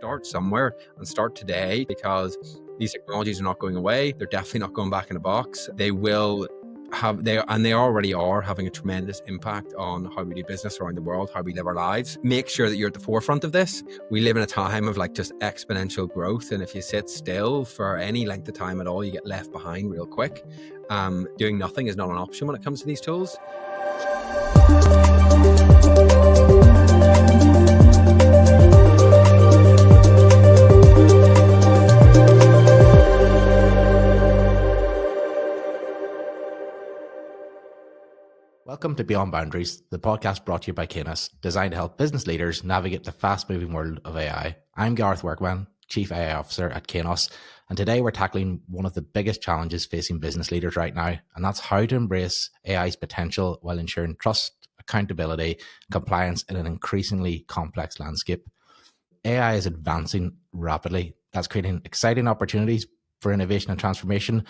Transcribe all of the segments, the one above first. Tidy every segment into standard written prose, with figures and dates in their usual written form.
start somewhere and start today, because these technologies are not going away. They're definitely not going back in a box. They will have, they already are having a tremendous impact on how we do business around the world, how we live our lives. Make sure that you're at the forefront of this. We live in a time of like just exponential growth, and if you sit still for any length of time at all, you get left behind real quick. Doing nothing is not an option when it comes to these tools. Welcome to Beyond Boundaries, the podcast brought to you by Kainos, designed to help business leaders navigate the fast-moving world of AI. I'm Gareth Workman, Chief AI Officer at Kainos, and today we're tackling one of the biggest challenges facing business leaders right now, and that's how to embrace AI's potential while ensuring trust, accountability, and compliance in an increasingly complex landscape. AI is advancing rapidly. That's creating exciting opportunities for innovation and transformation,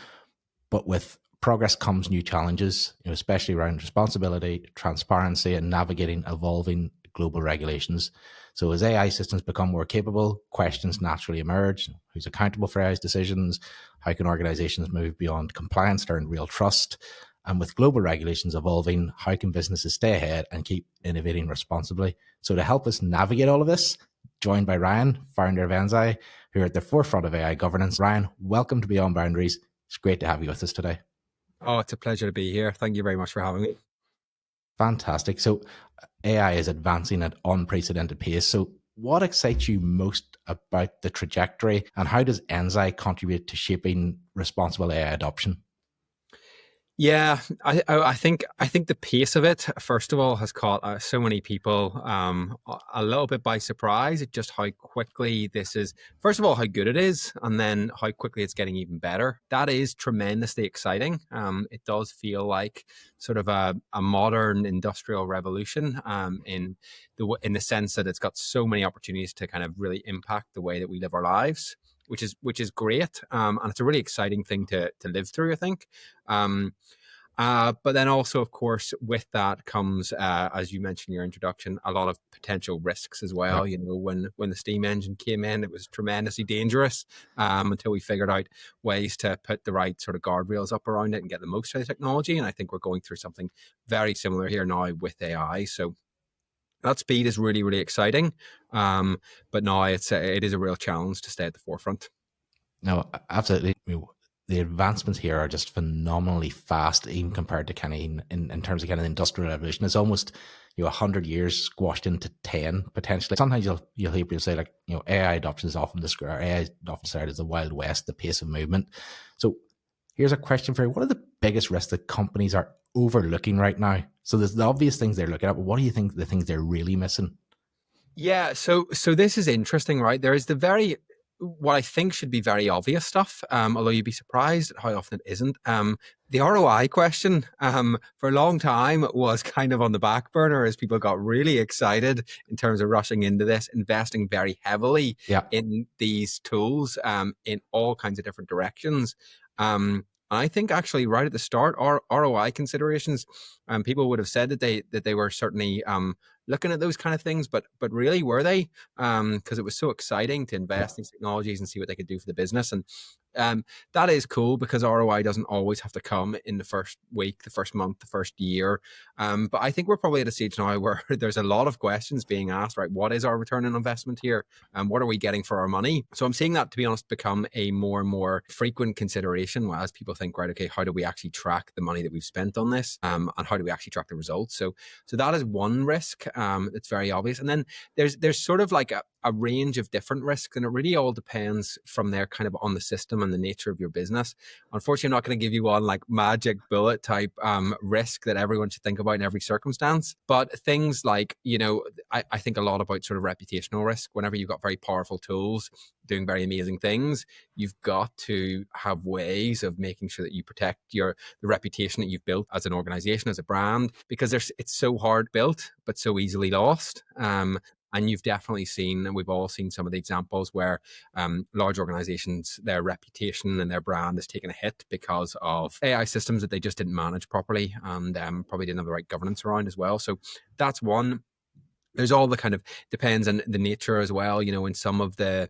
but with progress comes new challenges, especially around responsibility, transparency, and navigating evolving global regulations. So as AI systems become more capable, questions naturally emerge. Who's accountable for AI's decisions? How can organizations move beyond compliance to earn real trust? And with global regulations evolving, how can businesses stay ahead and keep innovating responsibly? So to help us navigate all of this, joined by Ryan, founder of Enzai, who are at the forefront of AI governance. Ryan, welcome to Beyond Boundaries. It's great to have you with us today. Oh, it's a pleasure to be here. Thank you very much for having me. Fantastic. So AI is advancing at unprecedented pace. So what excites you most about the trajectory, and how does Enzai contribute to shaping responsible AI adoption? Yeah, I think the pace of it, first of all, has caught so many people a little bit by surprise. Just how quickly this is, first of all, how good it is, and then how quickly it's getting even better. That is tremendously exciting. It does feel like sort of a modern industrial revolution in the sense that it's got so many opportunities to kind of really impact the way that we live our lives, which is great, and it's a really exciting thing to live through, I think. But then also, of course, with that comes, as you mentioned in your introduction, a lot of potential risks as well. Yep. When the steam engine came in, it was tremendously dangerous until we figured out ways to put the right sort of guardrails up around it and get the most out of technology. And I think we're going through something very similar here now with AI. So that speed is really, really exciting. But now it is a real challenge to stay at the forefront. No, absolutely. The advancements here are just phenomenally fast, even compared to kind of in terms of kind of the industrial revolution. It's almost 100 years squashed into 10 potentially. Sometimes you'll hear people say like AI adoption is often described, AI often started as the Wild West, the pace of movement. So here's a question for you: what are the biggest risks that companies are overlooking right now? So there's the obvious things they're looking at, but what do you think the things they're really missing? Yeah, so this is interesting, right? There is what I think should be very obvious stuff, although you'd be surprised at how often it isn't. The ROI question for a long time was kind of on the back burner as people got really excited in terms of rushing into this, investing very heavily in these tools in all kinds of different directions. I think actually right at the start, our ROI considerations, people would have said that they were certainly looking at those kind of things, but really, were they? Because it was so exciting to invest in these technologies and see what they could do for the business. And that is cool, because ROI doesn't always have to come in the first week, the first month, the first year. But I think we're probably at a stage now where there's a lot of questions being asked, right? What is our return on investment here? What are we getting for our money? So I'm seeing that, to be honest, become a more and more frequent consideration as people think, right, okay, how do we actually track the money that we've spent on this? And how do we actually track the results? So that is one risk that's very obvious. And then there's sort of like a range of different risks, and it really all depends from there kind of on the system and the nature of your business. Unfortunately, I'm not going to give you one like magic bullet type risk that everyone should think about in every circumstance, but things like, I think a lot about sort of reputational risk. Whenever you've got very powerful tools doing very amazing things, you've got to have ways of making sure that you protect the reputation that you've built as an organization, as a brand, because it's so hard built but so easily lost. And you've definitely seen, and we've all seen some of the examples where large organizations, their reputation and their brand is taking a hit because of AI systems that they just didn't manage properly, and probably didn't have the right governance around as well. So that's one. There's all the kind of depends on the nature as well. In some of the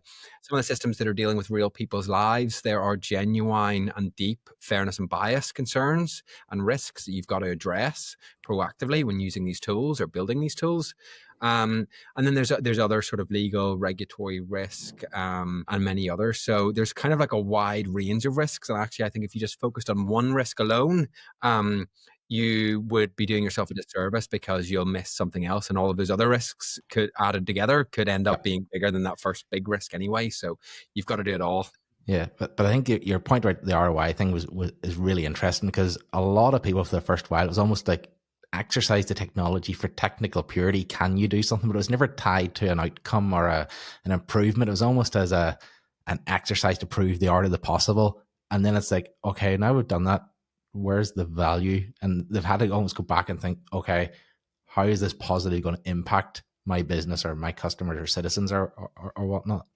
systems that are dealing with real people's lives, there are genuine and deep fairness and bias concerns and risks that you've got to address proactively when using these tools or building these tools. And then there's other sort of legal, regulatory risk, and many others. So there's kind of like a wide range of risks. And actually, I think if you just focused on one risk alone, you would be doing yourself a disservice, because you'll miss something else, and all of those other risks added together could end up Yep. being bigger than that first big risk anyway. So you've got to do it all. Yeah, but I think your point about the ROI thing is really interesting, because a lot of people for the first while, it was almost like exercise the technology for technical purity. Can you do something? But it was never tied to an outcome or an improvement. It was almost as an exercise to prove the art of the possible. And then it's like, okay, now we've done that. Where's the value? And they've had to almost go back and think, okay, how is this positively going to impact my business or my customers or citizens or whatnot?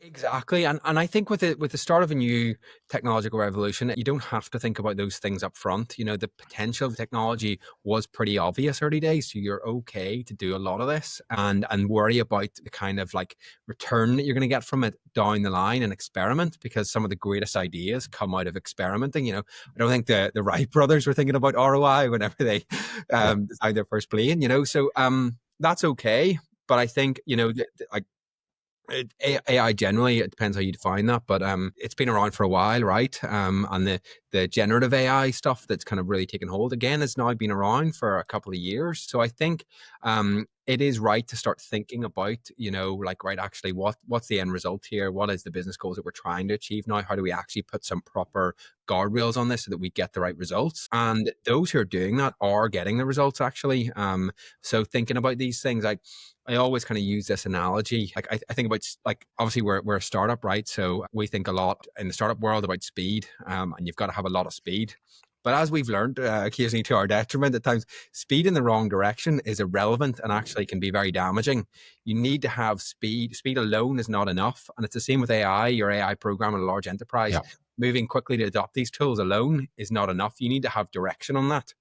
Exactly. And I think with the start of a new technological revolution, you don't have to think about those things up front. The potential of technology was pretty obvious early days. So you're okay to do a lot of this and worry about the kind of like return that you're going to get from it down the line, and experiment, because some of the greatest ideas come out of experimenting. I don't think the Wright brothers were thinking about ROI whenever they Yeah. designed their first plane. So that's okay. But I think, like, AI generally, it depends how you define that, but it's been around for a while, right? And the generative AI stuff that's kind of really taken hold again has now been around for a couple of years. So I think it is right to start thinking about, like, right, actually, what's the end result here? What is the business goals that we're trying to achieve now? How do we actually put some proper guardrails on this so that we get the right results? And those who are doing that are getting the results, actually. So thinking about these things, like, I always kind of use this analogy. Like, I think about, like, obviously we're a startup, right? So we think a lot in the startup world about speed, and you've got to have a lot of speed. But as we've learned, occasionally to our detriment at times, speed in the wrong direction is irrelevant and actually can be very damaging. You need to have speed. Speed alone is not enough. And it's the same with AI. Your AI program in a large enterprise, Yeah. moving quickly to adopt these tools alone is not enough. You need to have direction on that.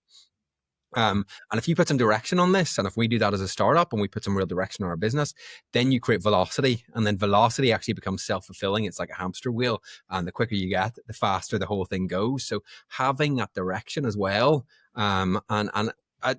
And if you put some direction on this, and if we do that as a startup and we put some real direction on our business, then you create velocity, and then velocity actually becomes self-fulfilling. It's like a hamster wheel, and the quicker you get, the faster the whole thing goes. So having that direction as well, and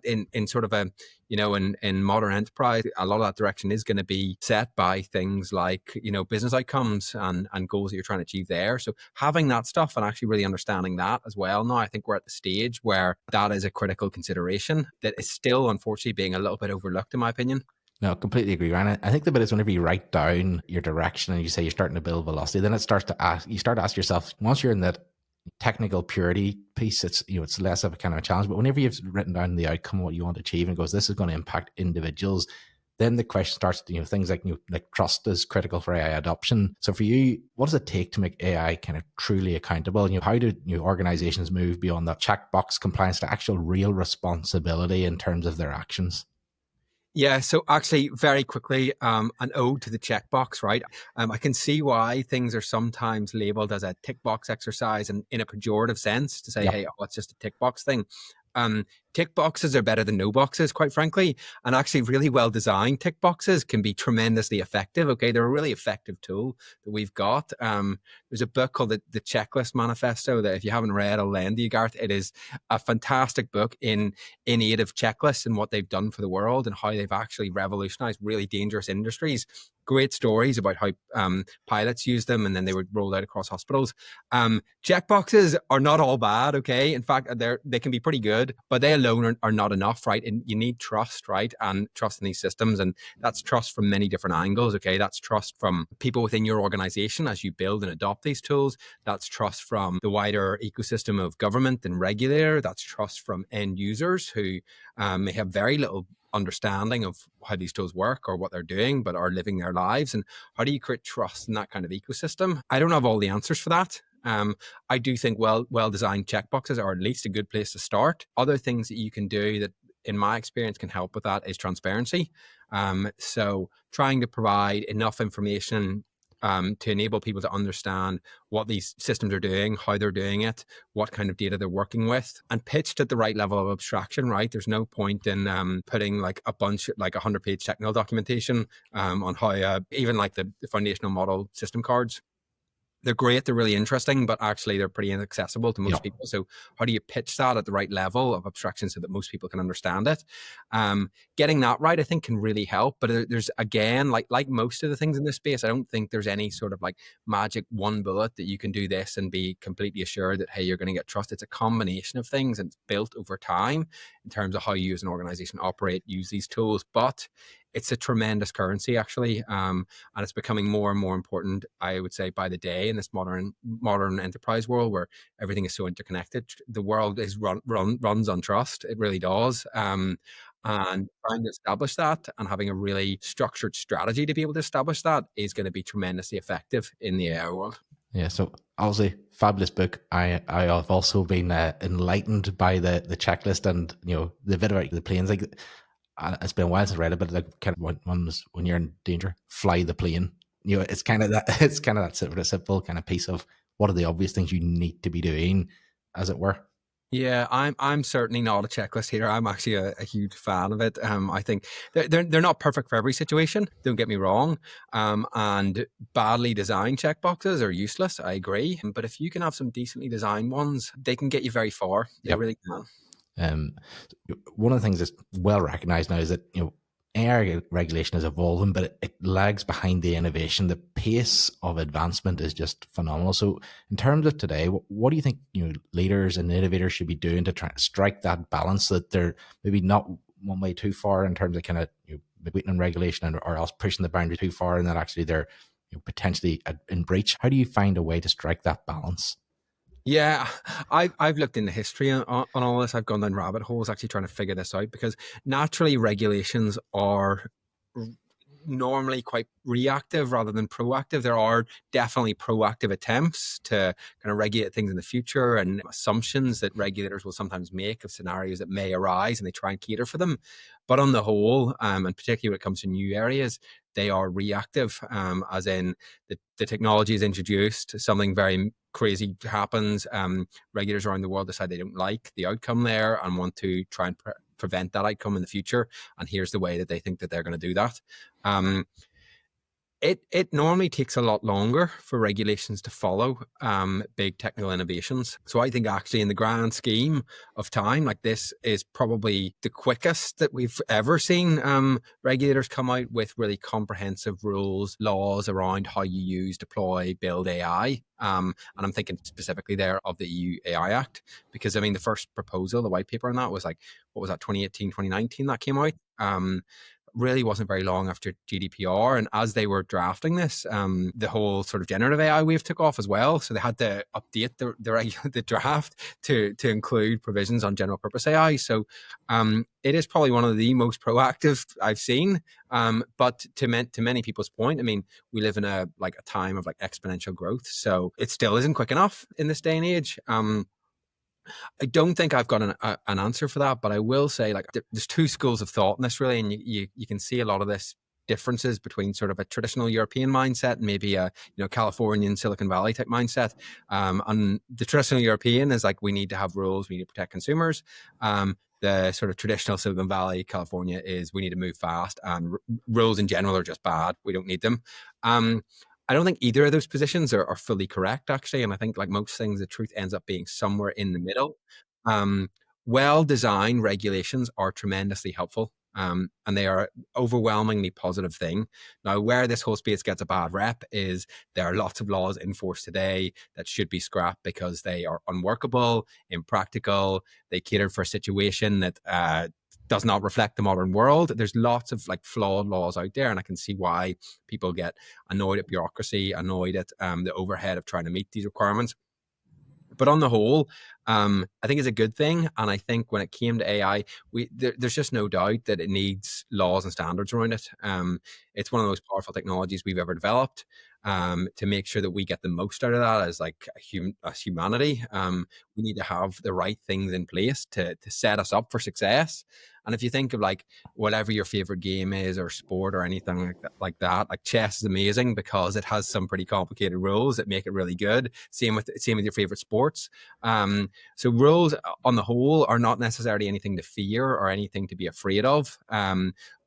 in sort of a, in modern enterprise, a lot of that direction is going to be set by things like, business outcomes and goals that you're trying to achieve there. So having that stuff and actually really understanding that as well. Now, I think we're at the stage where that is a critical consideration that is still, unfortunately, being a little bit overlooked, in my opinion. No, completely agree, Ryan. I think the bit is whenever you write down your direction and you say you're starting to build velocity, then it starts to ask, you start to ask yourself, once you're in that technical purity piece, it's less of a kind of a challenge. But whenever you've written down the outcome, what you want to achieve, and goes, this is going to impact individuals, then the question starts, things like, like trust is critical for AI adoption. So for you, what does it take to make AI kind of truly accountable? How do organizations move beyond that checkbox compliance to actual real responsibility in terms of their actions? Yeah, so actually, very quickly, an ode to the checkbox, right? I can see why things are sometimes labeled as a tick box exercise, and in a pejorative sense, to say, Yep. hey, oh, it's just a tick box thing. Tick boxes are better than no boxes, quite frankly. And actually, really well designed tick boxes can be tremendously effective. Okay, they're a really effective tool that we've got. There's a book called the Checklist Manifesto that, if you haven't read, I'll lend you, Gareth. It is a fantastic book in aid of checklists and what they've done for the world and how they've actually revolutionized really dangerous industries. Great stories about how pilots use them, and then they were rolled out across hospitals. Checkboxes are not all bad, okay? In fact, they can be pretty good, but they alone are not enough, right? And you need trust, right? And trust in these systems, and that's trust from many different angles, okay? That's trust from people within your organization as you build and adopt these tools. That's trust from the wider ecosystem of government and regulator. That's trust from end users who may have very little understanding of how these tools work or what they're doing, but are living their lives. And how do you create trust in that kind of ecosystem? I don't have all the answers for that. I do think well designed checkboxes are at least a good place to start. Other things that you can do that, in my experience, can help with that is transparency. So trying to provide enough information to enable people to understand what these systems are doing, how they're doing it, what kind of data they're working with, and pitched at the right level of abstraction, right? There's no point in putting like a bunch, like 100-page technical documentation on how, even like the foundational model system cards. They're great, they're really interesting, but actually they're pretty inaccessible to most Yeah. people. So how do you pitch that at the right level of abstraction so that most people can understand it? Getting that right, I think, can really help. But there's, again, like most of the things in this space, I don't think there's any sort of like magic one bullet that you can do this and be completely assured that, hey, you're going to get trust. It's a combination of things, and it's built over time in terms of how you as an organization operate, use these tools. But it's a tremendous currency, actually. And it's becoming more and more important, I would say, by the day in this modern enterprise world where everything is so interconnected. The world is runs on trust. It really does. And trying to establish that and having a really structured strategy to be able to establish that is going to be tremendously effective in the AI world. Yeah, so obviously, fabulous book. I have also been enlightened by the checklist and the bit about the planes. Like, it's been a while since I read it, but like kind of when you're in danger, fly the plane. It's kind of that. It's kind of that sort of simple kind of piece of what are the obvious things you need to be doing, as it were. Yeah, I'm certainly not a checklist hater. I'm actually a huge fan of it. I think they're not perfect for every situation. Don't get me wrong. And badly designed checkboxes are useless. I agree. But if you can have some decently designed ones, they can get you very far. They Yep. really can. Um, One of the things that's well recognized now is that AI regulation is evolving, but it lags behind the innovation. The pace of advancement is just phenomenal. So, in terms of today, what do you think leaders and innovators should be doing to try to strike that balance so that they're maybe not one way too far in terms of kind of waiting on regulation or else pushing the boundary too far, and that actually they're potentially in breach? How do you find a way to strike that balance? Yeah, I've looked into history on all this. I've gone down rabbit holes actually trying to figure this out because naturally regulations are normally quite reactive rather than proactive. There are definitely proactive attempts to kind of regulate things in the future and assumptions that regulators will sometimes make of scenarios that may arise, and they try and cater for them. But on the whole, and particularly when it comes to new areas, they are reactive, as in the technology is introduced, something very crazy happens. Regulators around the world decide they don't like the outcome there and want to try and prevent that outcome in the future. And here's the way that they think that they're going to do that. Um, it normally takes a lot longer for regulations to follow big technical innovations. So I think actually in the grand scheme of time, like this is probably the quickest that we've ever seen regulators come out with really comprehensive rules, laws around how you use, deploy, build AI. And I'm thinking specifically there of the EU AI Act, because I mean, the first proposal, the white paper on that was like, what was that, 2018, 2019 that came out? Really wasn't very long after GDPR. And as they were drafting this, the whole sort of generative AI wave took off as well. So they had to update the draft to include provisions on general purpose AI. So it is probably one of the most proactive I've seen. But to many people's point, I mean, we live in a time of like exponential growth. So it still isn't quick enough in this day and age. I don't think I've got an answer for that, but I will say like there's two schools of thought in this really, and you can see a lot of this differences between sort of a traditional European mindset and maybe a Californian Silicon Valley type mindset. And the traditional European is like, we need to have rules, we need to protect consumers. The sort of traditional Silicon Valley, California is we need to move fast, and rules in general are just bad. We don't need them. I don't think either of those positions are fully correct, actually. And I think, like most things, the truth ends up being somewhere in the middle. Um, well-designed regulations are tremendously helpful, and they are overwhelmingly positive thing. Now, where this whole space gets a bad rep is there are lots of laws in force today that should be scrapped because they are unworkable, impractical, they cater for a situation that does not reflect the modern world. There's lots of like flawed laws out there, and I can see why people get annoyed at bureaucracy, annoyed at the overhead of trying to meet these requirements. But on the whole, I think it's a good thing. And I think when it came to AI, there's just no doubt that it needs laws and standards around it. It's one of the most powerful technologies we've ever developed. To make sure that we get the most out of that as like as humanity, we need to have the right things in place to set us up for success. And if you think of like whatever your favorite game is or sport or anything like chess is amazing because it has some pretty complicated rules that make it really good. Same with your favorite sports. So rules on the whole are not necessarily anything to fear or anything to be afraid of.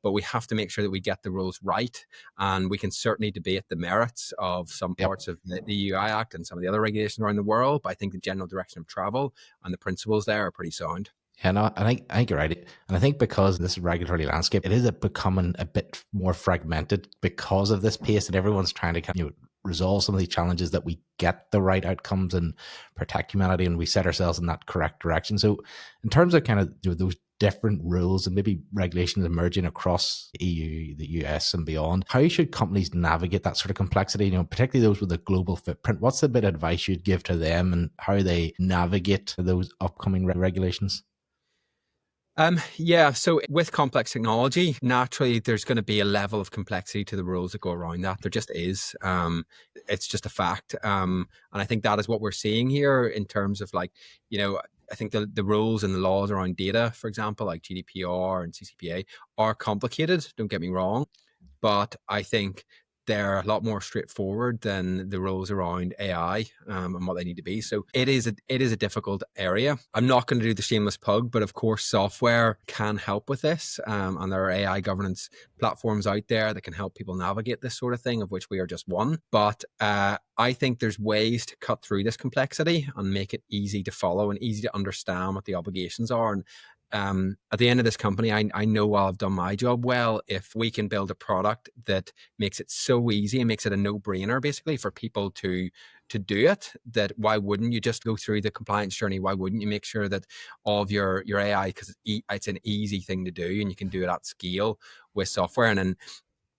But we have to make sure that we get the rules right. And we can certainly debate the merits of some Yep. parts of the UI Act and some of the other regulations around the world. But I think the general direction of travel and the principles there are pretty sound. Yeah, no, I think you're right. And I think because this regulatory landscape, it is becoming a bit more fragmented because of this pace, and everyone's trying to resolve some of these challenges that we get the right outcomes and protect humanity and we set ourselves in that correct direction. So in terms of kind of those different rules and maybe regulations emerging across the EU, the US and beyond, how should companies navigate that sort of complexity, particularly those with a global footprint? What's the bit of advice you'd give to them and how they navigate those upcoming regulations? Yeah, so with complex technology, naturally there's going to be a level of complexity to the rules that go around that. There just is. It's just a fact. And I think that is what we're seeing here in terms of I think the rules and the laws around data, for example, like GDPR and CCPA, are complicated. Don't get me wrong, but I think they're a lot more straightforward than the rules around AI and what they need to be. So it is a difficult area. I'm not going to do the shameless plug, but of course, software can help with this, and there are AI governance platforms out there that can help people navigate this sort of thing, of which we are just one. But I think there's ways to cut through this complexity and make it easy to follow and easy to understand what the obligations are. And at the end of this company, I know while I've done my job well, if we can build a product that makes it so easy and makes it a no-brainer basically for people to do it, that why wouldn't you just go through the compliance journey? Why wouldn't you make sure that all of your AI, because it's an easy thing to do and you can do it at scale with software. And then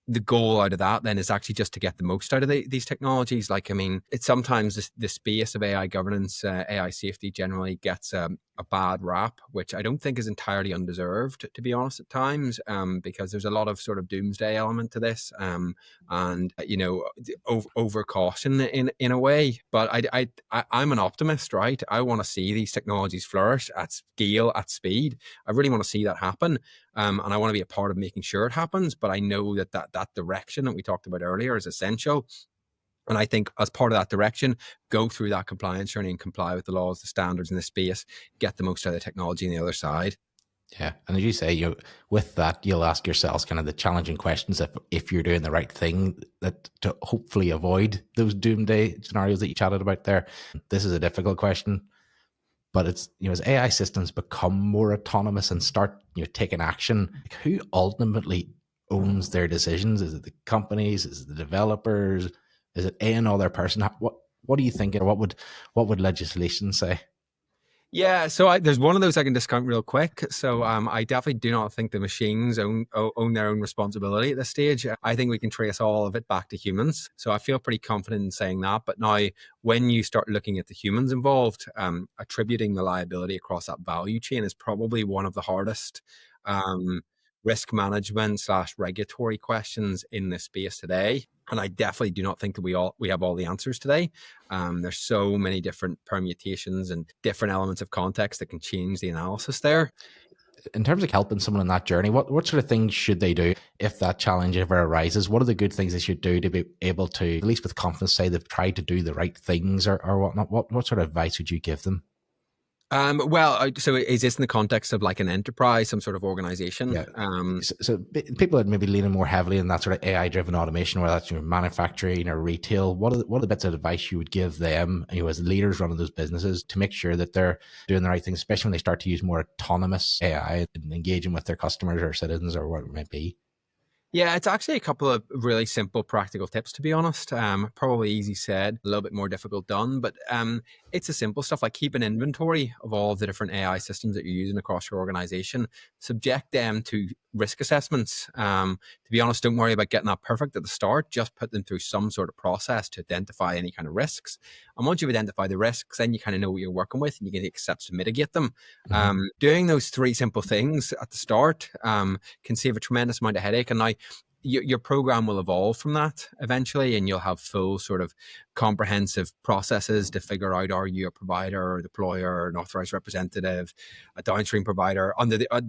the goal out of that then is actually just to get the most out of these technologies. Like, I mean, it's sometimes the space of AI governance, AI safety generally gets a bad rap, which I don't think is entirely undeserved, to be honest, at times, because there's a lot of sort of doomsday element to this, and over caution in a way. But I'm an optimist, right? I want to see these technologies flourish at scale, at speed. I really want to see that happen. And I want to be a part of making sure it happens. But I know that direction that we talked about earlier is essential. And I think as part of that direction, go through that compliance journey and comply with the laws, the standards in the space, get the most out of the technology on the other side. Yeah, and as you say, with that, you'll ask yourselves kind of the challenging questions if you're doing the right thing, that to hopefully avoid those doomsday scenarios that you chatted about there. This is a difficult question, but it's as AI systems become more autonomous and start taking action, who ultimately owns their decisions? Is it the companies? Is it the developers? Is it another person? What do you think? Or what would legislation say? Yeah, so there's one of those I can discount real quick. So I definitely do not think the machines own their own responsibility at this stage. I think we can trace all of it back to humans. So I feel pretty confident in saying that. But now, when you start looking at the humans involved, attributing the liability across that value chain is probably one of the hardest risk management / regulatory questions in this space today. And I definitely do not think that we have all the answers today. There's so many different permutations and different elements of context that can change the analysis there. In terms of helping someone on that journey, what sort of things should they do if that challenge ever arises? What are the good things they should do to be able to, at least with confidence, say they've tried to do the right things or whatnot? What sort of advice would you give them? So is this in the context of like an enterprise, some sort of organization? Yeah. So people are maybe leaning more heavily in that sort of AI driven automation, whether that's manufacturing or retail. What are the bits of advice you would give them, as leaders running those businesses, to make sure that they're doing the right thing, especially when they start to use more autonomous AI and engaging with their customers or citizens or what it might be? Yeah, it's actually a couple of really simple practical tips, to be honest. Probably easy said, a little bit more difficult done, but it's the simple stuff like keep an inventory of all of the different AI systems that you're using across your organization, subject them to risk assessments. To be honest, don't worry about getting that perfect at the start, just put them through some sort of process to identify any kind of risks And once you've identified the risks, then you kind of know what you're working with and you can take steps to mitigate them. Mhm. Doing those three simple things at the start can save a tremendous amount of headache. And now your program will evolve from that eventually, and you'll have full sort of comprehensive processes to figure out, are you a provider or deployer, an authorized representative, a downstream provider?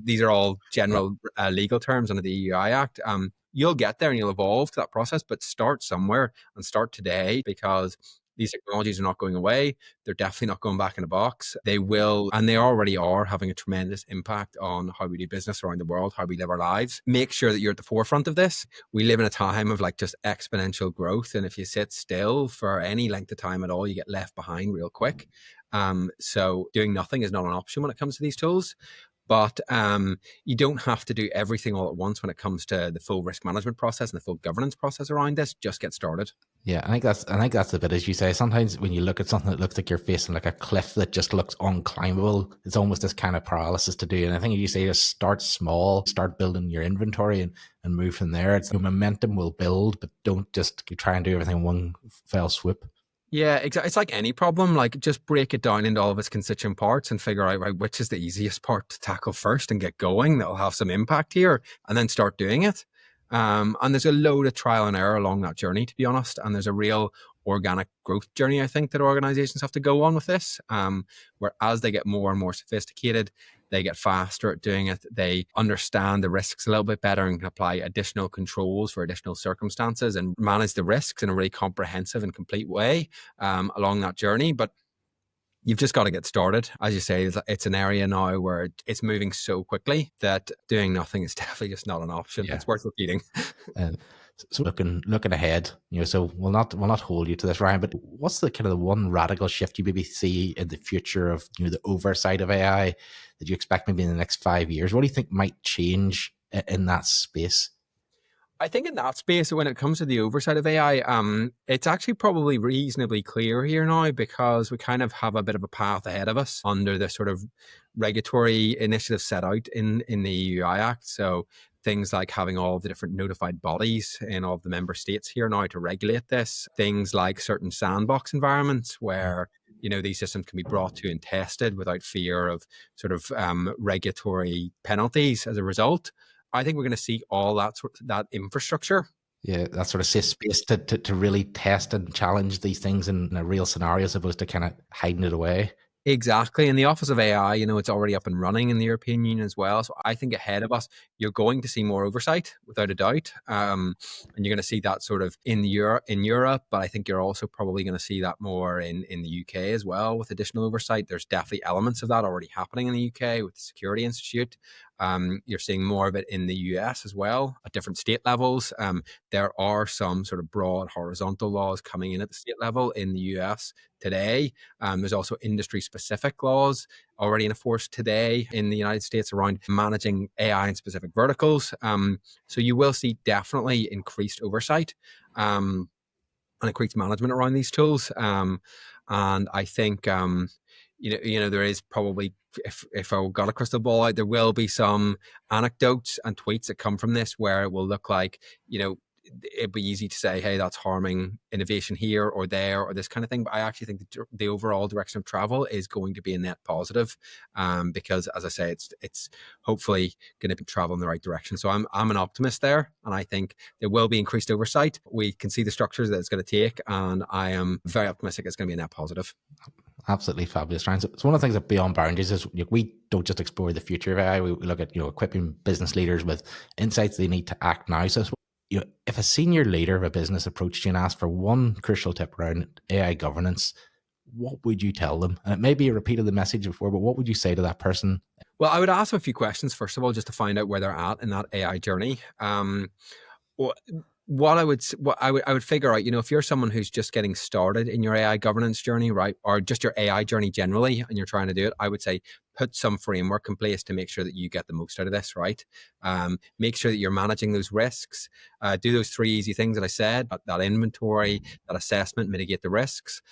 These are all Yeah. general legal terms under the EUI Act. You'll get there and you'll evolve to that process, but start somewhere and start today, because these technologies are not going away. They're definitely not going back in a box. They will, and they already are, having a tremendous impact on how we do business around the world, how we live our lives. Make sure that you're at the forefront of this. We live in a time of like just exponential growth. And if you sit still for any length of time at all, you get left behind real quick. So doing nothing is not an option when it comes to these tools. But you don't have to do everything all at once when it comes to the full risk management process and the full governance process around this. Just get started. Yeah, I think that's the bit, as you say. Sometimes when you look at something that looks like you're facing like a cliff that just looks unclimbable, it's almost this kind of paralysis to do. And I think you say just start small, start building your inventory and move from there. It's the momentum will build, but don't just try and do everything in one fell swoop. Yeah, exactly. It's like any problem. Like, just break it down into all of its constituent parts and figure out, right, which is the easiest part to tackle first and get going. That'll have some impact here, and then start doing it. And there's a load of trial and error along that journey, to be honest. And there's a real organic growth journey, I think, that organizations have to go on with this. Where as they get more and more sophisticated, they get faster at doing it. They understand the risks a little bit better and can apply additional controls for additional circumstances and manage the risks in a really comprehensive and complete way along that journey. But you've just got to get started. As you say, it's an area now where it's moving so quickly that doing nothing is definitely just not an option. Yeah. It's worth repeating. Uh, so looking ahead, so we'll not hold you to this, Ryan. But what's the kind of the one radical shift you maybe see in the future of the oversight of AI that you expect maybe in the next 5 years? What do you think might change in that space? I think in that space, when it comes to the oversight of AI, it's actually probably reasonably clear here now, because we kind of have a bit of a path ahead of us under the sort of regulatory initiative set out in the EUI Act. So things like having all the different notified bodies in all of the member states here now to regulate this. Things like certain sandbox environments where these systems can be brought to and tested without fear of sort of regulatory penalties as a result. I think we're going to see all that infrastructure. Yeah, that sort of safe space to really test and challenge these things in a real scenario, as opposed to kind of hiding it away. Exactly. In the Office of AI, it's already up and running in the European Union as well. So I think ahead of us, you're going to see more oversight without a doubt. And you're going to see that sort of in Europe, but I think you're also probably going to see that more in the UK as well with additional oversight. There's definitely elements of that already happening in the UK with the Security Institute. You're seeing more of it in the US as well at different state levels. There are some sort of broad horizontal laws coming in at the state level in the US today. There's also industry-specific laws already in force today in the United States around managing AI in specific verticals. So you will see definitely increased oversight and increased management around these tools. And I think there is probably, if I got a crystal ball out, there will be some anecdotes and tweets that come from this where it will look like, it'd be easy to say, hey, that's harming innovation here or there or this kind of thing. But I actually think the overall direction of travel is going to be a net positive, because, as I say, it's hopefully going to travel in the right direction. So I'm an optimist there, and I think there will be increased oversight. We can see the structures that it's going to take, and I am very optimistic it's going to be a net positive. Absolutely fabulous, Ryan. So it's one of the things that Beyond Boundaries is, we don't just explore the future of AI. We look at equipping business leaders with insights they need to act now. So if a senior leader of a business approached you and asked for one crucial tip around AI governance, what would you tell them? And it may be a repeat of the message before, but what would you say to that person? Well, I would ask them a few questions, first of all, just to find out where they're at in that AI journey. What I would figure out, if you're someone who's just getting started in your AI governance journey, right, or just your AI journey generally, and you're trying to do it, I would say put some framework in place to make sure that you get the most out of this, right? Make sure that you're managing those risks. Do those three easy things that I said: that inventory, that assessment, mitigate the risks.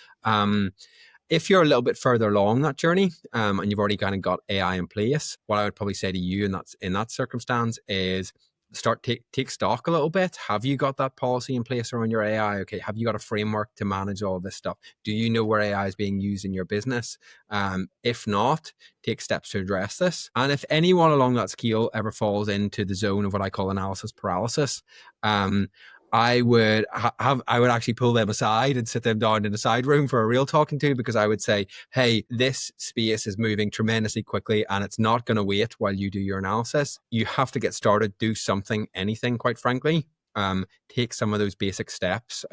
If you're a little bit further along that journey, and you've already kind of got AI in place, what I would probably say to you in that circumstance is start take stock a little bit. Have you got that policy in place around your AI? Okay, have you got a framework to manage all of this stuff? Do you know where AI is being used in your business? If not, take steps to address this. And if anyone along that scale ever falls into the zone of what I call analysis paralysis, I would I would actually pull them aside and sit them down in a side room for a real talking to, because I would say, hey, this space is moving tremendously quickly and it's not going to wait while you do your analysis. You have to get started, do something, anything, quite frankly. Take some of those basic steps.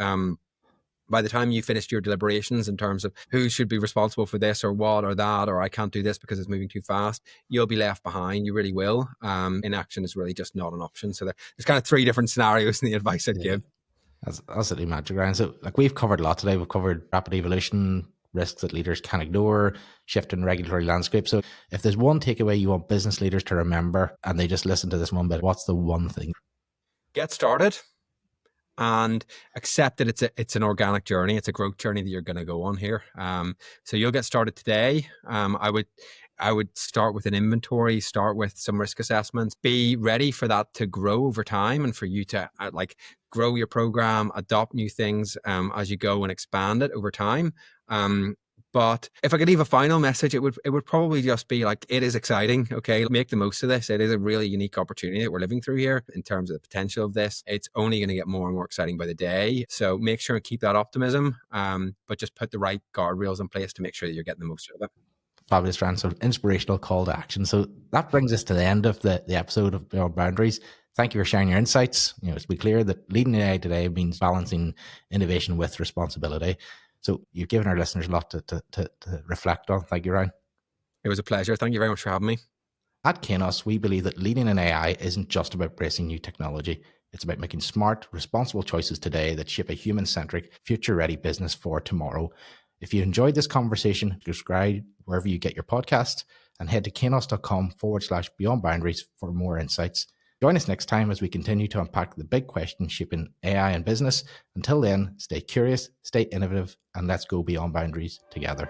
By the time you finished your deliberations in terms of who should be responsible for this or what or that, or I can't do this because it's moving too fast, you'll be left behind. You really will. Inaction is really just not an option. So there's kind of 3 different scenarios in the advice I'd give. That's absolutely magic, Ryan. So like we've covered a lot today. We've covered rapid evolution, risks that leaders can't ignore, shift in regulatory landscape. So if there's one takeaway you want business leaders to remember and they just listen to this one bit, what's the one thing? Get started. And accept that it's an organic journey. It's a growth journey that you're going to go on here. So you'll get started today. I would start with an inventory, start with some risk assessments, be ready for that to grow over time and for you to grow your program, adopt new things as you go and expand it over time. But if I could leave a final message, it would probably just be like, it is exciting. Okay, make the most of this. It is a really unique opportunity that we're living through here in terms of the potential of this. It's only going to get more and more exciting by the day. So make sure and keep that optimism, but just put the right guardrails in place to make sure that you're getting the most of it. Fabulous, Ryan. So inspirational call to action. So that brings us to the end of the episode of Beyond Boundaries. Thank you for sharing your insights. To be clear that leading AI today means balancing innovation with responsibility. So you've given our listeners a lot to reflect on. Thank you, Ryan. It was a pleasure. Thank you very much for having me. At Kainos, we believe that leading in AI isn't just about embracing new technology. It's about making smart, responsible choices today that shape a human-centric, future-ready business for tomorrow. If you enjoyed this conversation, subscribe wherever you get your podcast and head to kainos.com/beyond boundaries for more insights. Join us next time as we continue to unpack the big questions shaping AI and business. Until then, stay curious, stay innovative, and let's go beyond boundaries together.